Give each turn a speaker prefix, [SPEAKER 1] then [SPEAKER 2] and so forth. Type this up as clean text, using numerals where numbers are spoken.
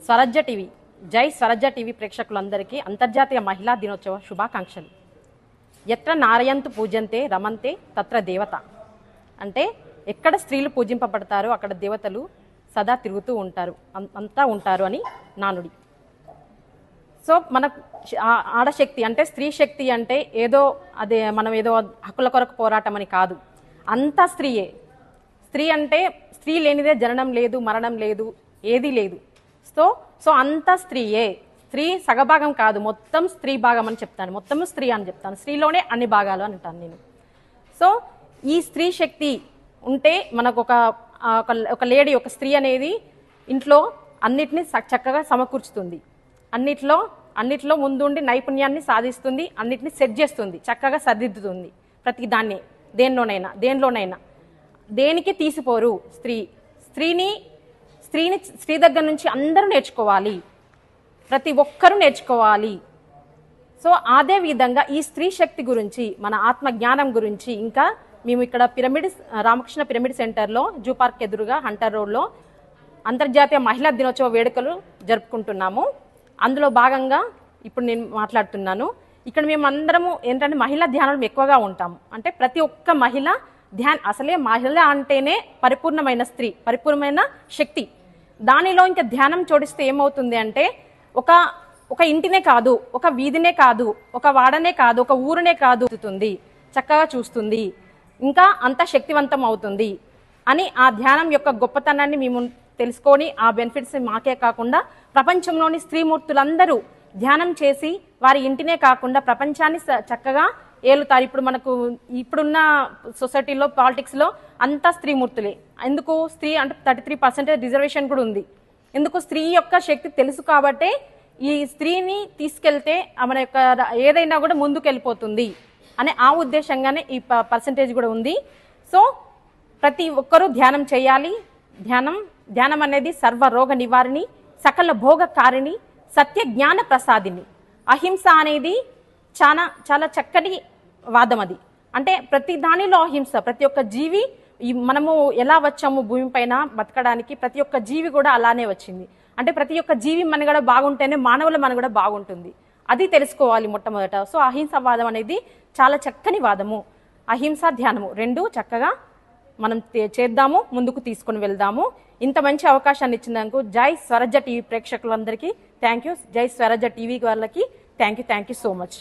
[SPEAKER 1] స్వరాజ్య TV జై స్వరాజ్య TV ప్రేక్షకులందరికీ అంతర్జాతీయ మహిళా దినోత్సవ శుభాకాంక్షలు. ఎత్ర నారయంతు పూజంతే రమంతే తత్ర దేవత. అంటే ఎక్కడ స్త్రీలు పూజింపబడతారో అక్కడ దేవతలు సదా తిరుగుతూ ఉంటారు, అంతా ఉంటారు అని నానుడి. సో మన ఆడశక్తి అంటే స్త్రీ శక్తి అంటే ఏదో అదే మనం ఏదో హక్కుల కొరకు పోరాటం అని కాదు, అంతా స్త్రీయే. స్త్రీ అంటే స్త్రీ లేనిదే జననం లేదు, మరణం లేదు, ఏదీ లేదు. సో అంతా స్త్రీయే. స్త్రీ సగభాగం కాదు, మొత్తం స్త్రీ భాగం అని చెప్తాను, మొత్తం స్త్రీ అని చెప్తాను, స్త్రీలోనే అన్ని భాగాలు అని అంటాను నేను. సో ఈ స్త్రీ శక్తి ఉంటే మనకు ఒక లేడీ, ఒక స్త్రీ అనేది ఇంట్లో అన్నిటినీ చక్కగా సమకూర్చుతుంది, అన్నిట్లో ముందుండి నైపుణ్యాన్ని సాధిస్తుంది, అన్నిటిని సెట్ చేస్తుంది, చక్కగా సరిదిద్దుతుంది. ప్రతి దాన్ని దేనిలోనైనా దేనికి తీసిపోరు. స్త్రీ దగ్గర నుంచి అందరూ నేర్చుకోవాలి, ప్రతి ఒక్కరూ నేర్చుకోవాలి. సో అదే విధంగా ఈ స్త్రీ శక్తి గురించి, మన ఆత్మ జ్ఞానం గురించి ఇంకా మేము ఇక్కడ రామకృష్ణ పిరమిడ్ సెంటర్లో జూ పార్క్ ఎదురుగా హంటర్ రోడ్లో అంతర్జాతీయ మహిళా దినోత్సవ వేడుకలు జరుపుకుంటున్నాము. అందులో భాగంగా ఇప్పుడు నేను మాట్లాడుతున్నాను. ఇక్కడ మేము అందరము ఏంటంటే మహిళా ధ్యానం ఎక్కువగా ఉంటాము. అంటే ప్రతి ఒక్క మహిళ అసలే మహిళ అంటేనే పరిపూర్ణమైన స్త్రీ, పరిపూర్ణమైన శక్తి. దానిలో ఇంకా ధ్యానం జోడిస్తే ఏమవుతుంది అంటే ఒక ఇంటినే కాదు, ఒక వీధినే కాదు, ఒక వాడనే కాదు, ఒక ఊరునే కాదు, చక్కగా చూస్తుంది, ఇంకా అంత శక్తివంతం అవుతుంది అని ఆ ధ్యానం యొక్క గొప్పతనాన్ని మేము తెలుసుకొని ఆ బెనిఫిట్స్ మాకే కాకుండా ప్రపంచంలోని స్త్రీమూర్తులందరూ ధ్యానం చేసి వారి ఇంటినే కాకుండా ప్రపంచాన్ని చక్కగా ఏలుతారు. ఇప్పుడున్న సొసైటీలో, పాలిటిక్స్లో అంతా స్త్రీమూర్తులే. ఎందుకు? స్త్రీ అంటే 33% రిజర్వేషన్ కూడా ఉంది. ఎందుకు? స్త్రీ యొక్క శక్తి తెలుసు కాబట్టే ఈ స్త్రీని తీసుకెళ్తే మన యొక్క ఏదైనా కూడా ముందుకు వెళ్ళిపోతుంది అనే ఆ ఉద్దేశంగానే ఈ పర్సంటేజ్ కూడా ఉంది. సో ప్రతి ఒక్కరూ ధ్యానం చేయాలి. ధ్యానం అనేది సర్వరోగ నివారిణి, సకల భోగకారిణి, సత్య జ్ఞాన ప్రసాదిని. అహింస అనేది చాలా చక్కటి వాదం. అది అంటే ప్రతి దానిలో అహింస. ప్రతి ఒక్క జీవి, మనము ఎలా వచ్చాము భూమి పైన బతకడానికి, ప్రతి ఒక్క జీవి కూడా అలానే వచ్చింది. అంటే ప్రతి ఒక్క జీవి మనుగడ బాగుంటేనే మానవుల మనుగడ బాగుంటుంది. అది తెలుసుకోవాలి మొట్టమొదట. సో అహింసవాదం అనేది చాలా చక్కని వాదము. అహింస, ధ్యానము రెండు చక్కగా మనం చేద్దాము, ముందుకు తీసుకుని వెళ్దాము. ఇంత మంచి అవకాశాన్ని ఇచ్చినందుకు జై స్వరాజ్య టీవీ ప్రేక్షకులందరికీ థ్యాంక్ యూ. జై స్వరాజ్య టీవీ వాళ్ళకి థ్యాంక్ యూ సో మచ్.